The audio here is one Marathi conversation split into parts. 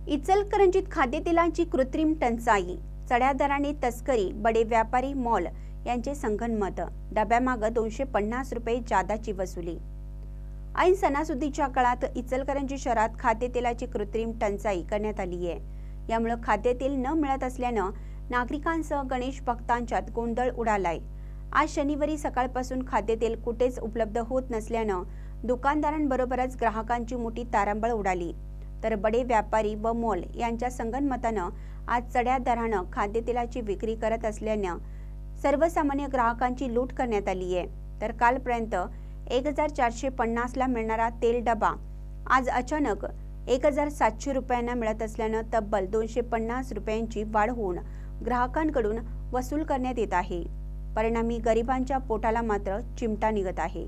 इचलकरंजीत खाद्यतेलांची कृत्रिम टंचाई, चढ्या दराने तस्करी, बडे व्यापारी मॉल यांचे संगनमत, डब्यामागे 250 रुपये जादाची वसुली। ऐन सणासुदीच्या काळात इचलकरंजी शहरात खाद्यतेलाची कृत्रिम टंचाई करण्यात आली आहे। यामुळे खाद्यतेल न मिळत असल्याने नागरिकांसह गणेश भक्तांच्यात गोंधळ उडालाय। आज शनिवारी सकाळपासून खाद्यतेल कुठेच उपलब्ध होत नसल्याने दुकानदारांबरोबरच ग्राहकांची मोठी तारांबळ उडाली। तर बडे व्यापारी व मॉल यांच्या संगनमताने आज चढ्या दराने खाद्यतेलाची विक्री करत असल्याने सर्वसामान्य ग्राहकांची लूट करण्यात आली आहे। तर कालपर्यंत 1450 ला मिळणारा तेल डबा आज अचानक 1700 रुपयांना मिळत असल्याने तब्बल 250 रुपयांची वाढ होऊन ग्राहकांकडून वसूल करण्यात येत आहे। परिणामी गरिबांच्या पोटाला मात्र चिमटा निघत आहे।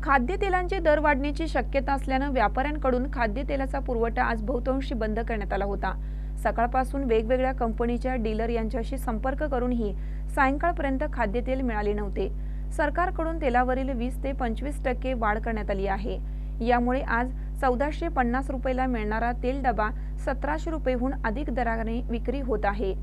खाद्यतेलांचे दर वाढण्याची शक्यता असल्याने व्यापाऱ्यांकडून खाद्यतेलाचा पुरवठा आज बहुतांशी बंद करण्यात आला होता। सकाळपासून वेगवेगळ्या कंपनीच्या डीलर यांच्याशी संपर्क करूनही सायंकाळपर्यंत खाद्यतेल मिळाले नव्हते। सरकारकडून तेलावरील 20 ते 25% वाढ करण्यात आली आहे। यामुळे आज 1450 रुपयाला मिळणारा तेल डबा 1700 रुपयेहून अधिक दराने विक्री होत आहे।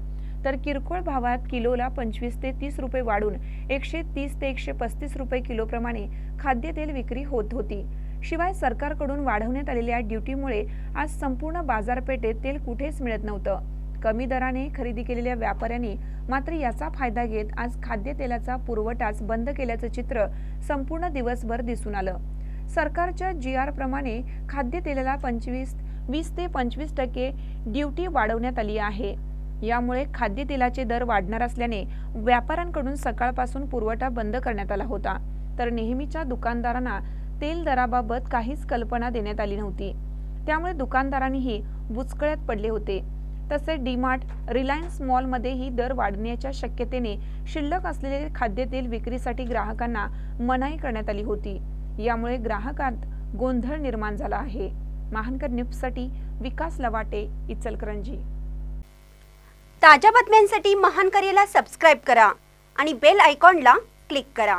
तर किरकोळ भावात किलोला 25 ते 30 रुपये वाढून 130 ते 135 रुपये किलोप्रमाणे खाद्यतेल विक्री होत होती। शिवाय सरकारकडून वाढवण्यात आलेल्या ड्युटीमुळे आज संपूर्ण बाजारपेठेत तेल कुठेच मिळत नव्हतं। कमी दराने खरेदी केलेल्या व्यापाऱ्यांनी मात्र याचा फायदा घेत आज खाद्यतेलाचा पुरवठाच बंद केल्याचं चित्र संपूर्ण दिवसभर दिसून आलं। सरकारच्या GR प्रमाणे खाद्यतेलाला 20 ते 25% ड्युटी वाढवण्यात आली आहे। यामुळे खाद्यतेलाचे दर वाढणार असल्याने व्यापाऱ्यांकडून सकाळपासून पुरवठा बंद करण्यात आला होता। तर नेहमीच्या दुकानदारांना तेल दराबाबत काहीच कल्पना देण्यात आली नव्हती। त्यामुळे दुकानदारांनीही बुचकळ्यात पडले होते। तसेच डीमार्ट, रिलायन्स मॉलमध्येही दर वाढण्याच्या शक्यतेने शिल्लक असलेले खाद्यतेल विक्रीसाठी ग्राहकांना मनाई करण्यात आली होती। यामुळे ग्राहकांत गोंधळ निर्माण झाला आहे। महानकर न्यूजसाठी विकास लवाटे, इचलकरंजी। ताज्या बातम्यांसाठी महानकरेला सबस्क्राइब करा आणि बेल आयकॉनला क्लिक करा।